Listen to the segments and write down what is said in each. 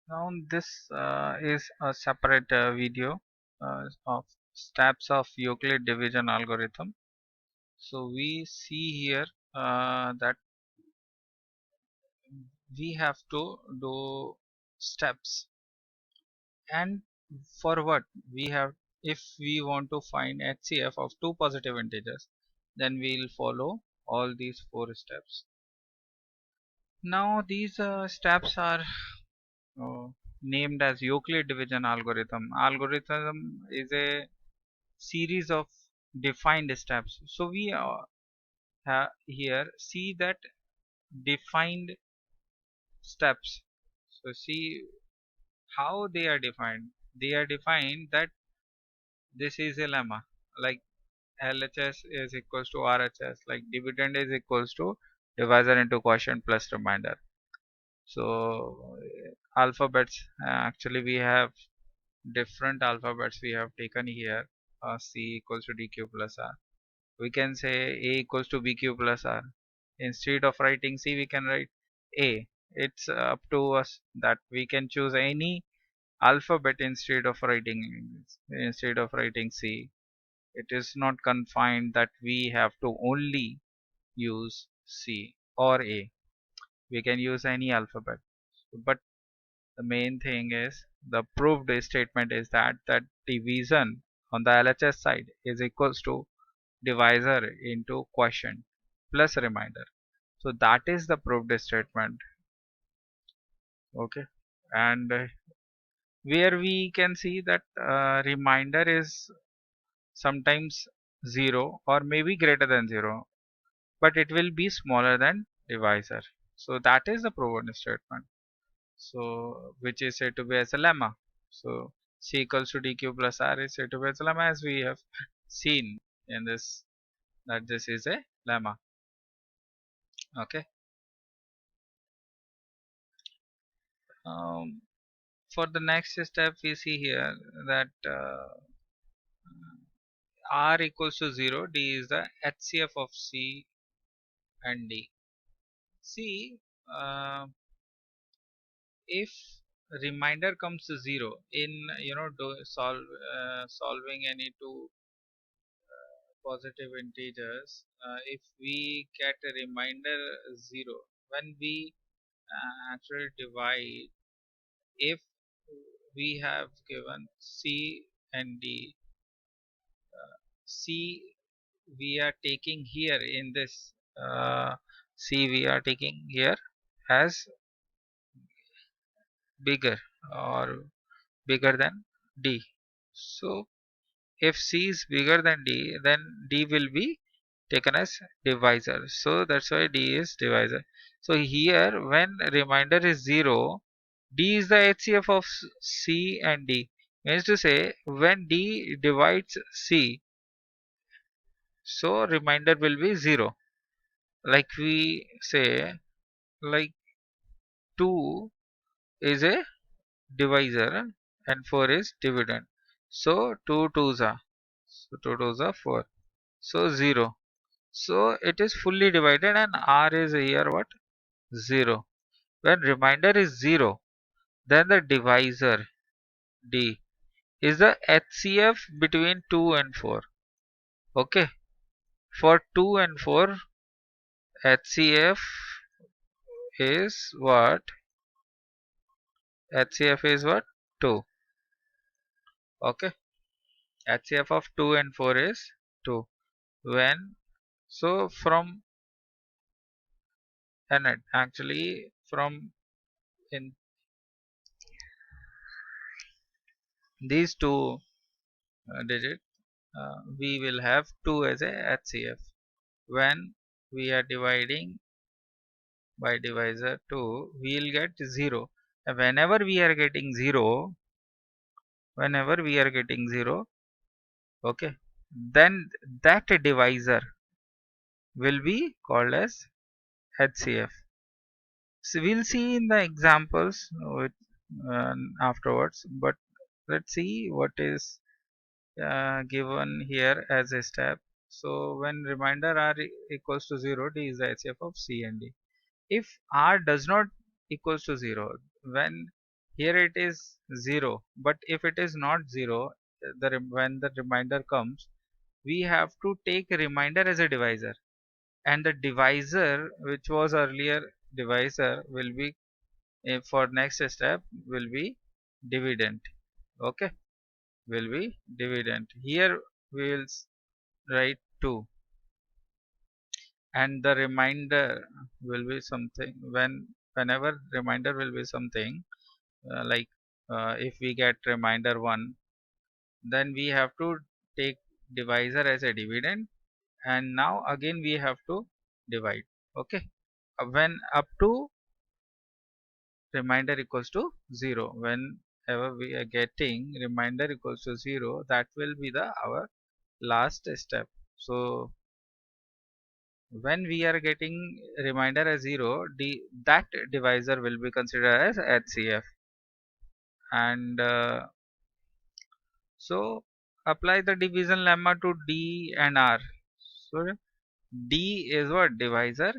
Now this is a separate video of steps of Euclid division algorithm. So we see here that we have to do steps, and for what we have, if we want to find HCF of two positive integers, then we'll follow all these four steps. Now these steps are uh, named as Euclid division algorithm. Algorithm is a series of defined steps. So we here see that defined steps. So see how they are defined. They are defined that this is a lemma, like LHS is equals to RHS, like dividend is equals to divisor into quotient plus remainder. So alphabets, actually we have different alphabets we have taken here. C equals to DQ plus R. We can say A equals to BQ plus R. Instead of writing C, we can write A. It's up to us that we can choose any alphabet instead of writing C. It is not confined that we have to only use C or A. We can use any alphabet. But the main thing is the proved statement is that division on the LHS side is equals to divisor into quotient plus remainder. So that is the proved statement. Okay, and where we can see that remainder is sometimes 0 or maybe greater than 0, but it will be smaller than divisor. So that is the proven statement. So which is said to be as a lemma. So C equals to DQ plus R is said to be as a lemma, as we have seen in this, that this is a lemma. Okay. Um, for the next step, we see here that R equals to 0, D is the HCF of C and D. See, if remainder comes to 0 in solving any two positive integers, if we get a remainder 0 when we actually divide, if we have given C and D, C we are taking here in this C we are taking here as bigger or bigger than D. So if C is bigger than D, then D will be taken as divisor. So that's why D is divisor. So here when remainder is 0, D is the HCF of C and D. Means to say when D divides C, so remainder will be 0. Like we say, like 2 is a divisor and 4 is dividend. So 2 twos are, so 2 twos are 4. So 0. So it is fully divided and R is here what? 0. When remainder is 0, then the divisor D is the HCF between 2 and 4. Okay. For 2 and 4, HCF is what? HCF is what? 2. Okay. HCF of 2 and 4 is 2. When, so from, and actually from in these two digits, we will have 2 as a HCF. When we are dividing by divisor 2, we will get 0. Whenever we are getting 0, whenever we are getting 0, okay, then that divisor will be called as HCF. So we'll see in the examples with, afterwards, but let's see what is given here as a step. So when remainder R equals to 0, D is the HCF of C and D. If R does not equals to 0, when Here it is 0, but if it is not 0, when the reminder comes, we have to take a reminder as a divisor, and the divisor which was earlier divisor will be for next step will be dividend. Okay, will be dividend. Here we will write 2, and the reminder will be something whenever reminder will be something like if we get reminder 1, then we have to take divisor as a dividend, and now again we have to divide. Okay, when up to reminder equals to 0, whenever we are getting reminder equals to 0, that will be the our last step. So when we are getting reminder as 0, that divisor will be considered as HCF. And so apply the division lemma to D and R. So D is what? Divisor,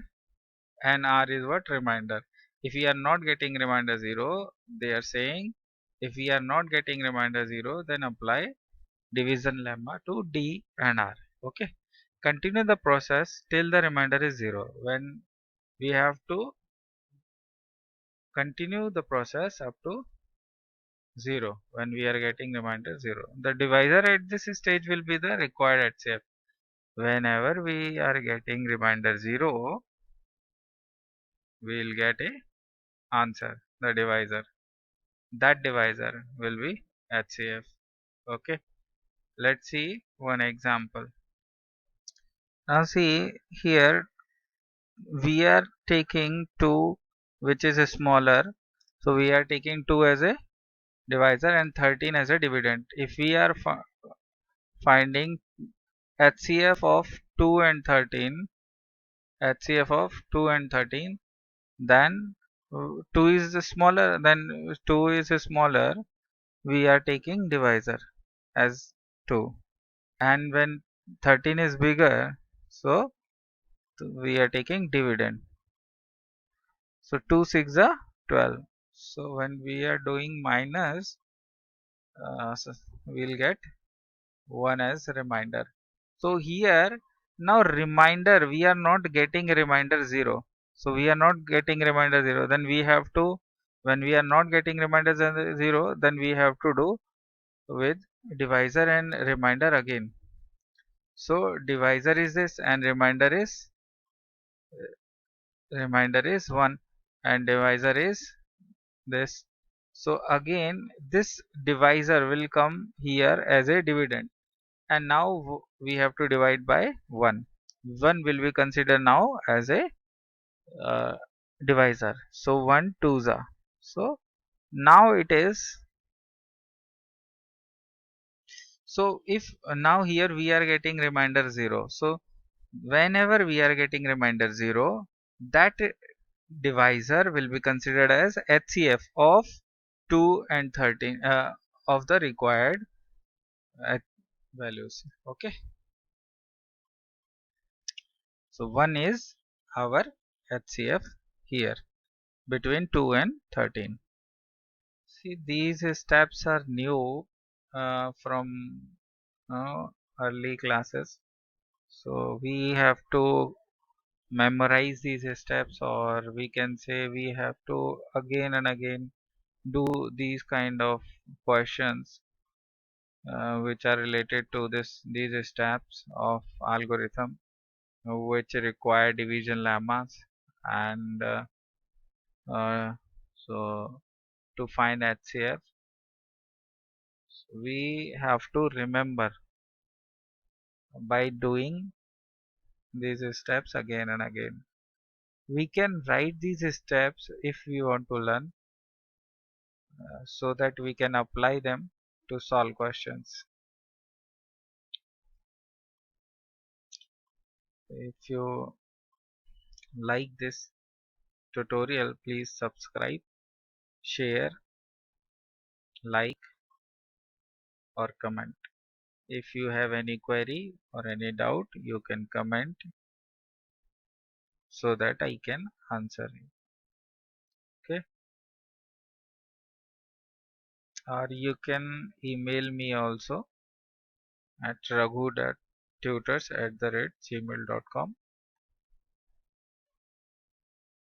and R is what? Reminder. If we are not getting reminder 0, they are saying if we are not getting reminder 0, then apply division lemma to D and R. Okay. Continue the process till the remainder is 0. When we have to continue the process up to 0 when we are getting remainder 0. The divisor at this stage will be the required HCF. Whenever we are getting remainder 0, we will get a answer, the divisor. That divisor will be HCF. Okay. Let's see one example. Now see here we are taking 2 which is smaller, so we are taking 2 as a divisor and 13 as a dividend. If we are finding HCF of 2 and 13, HCF of 2 and 13, then 2 is smaller, then 2 is smaller, we are taking divisor as 2, and when 13 is bigger, so we are taking dividend. So 2 6 are 12. So when we are doing minus, so we'll get 1 as reminder. So here now reminder we are not getting reminder 0. So we are not getting reminder 0. Then we have to, when we are not getting reminder 0, then we have to do with divisor and reminder again. So divisor is this and reminder is 1, and divisor is this. So again this divisor will come here as a dividend, and now we have to divide by 1. 1 will be considered now as a uh, divisor. So 1 2s are. So now it is, so if now here we are getting reminder 0. So whenever we are getting reminder 0, that divisor will be considered as HCF of 2 and 13 of the required values. Okay. So 1 is our HCF here between 2 and 13. See, these steps are new from early classes. So we have to memorize these steps, or we can say we have to again and again do these kind of questions which are related to these steps of algorithm which require division lemmas, and uh, so to find HCF we have to remember by doing these steps again and again. We can write these steps if we want to learn so that we can apply them to solve questions. If you like this tutorial, please subscribe, share, like, or comment. If you have any query or any doubt, you can comment so that I can answer you. Okay. or you can email me also at raghu.tutors@gmail.com.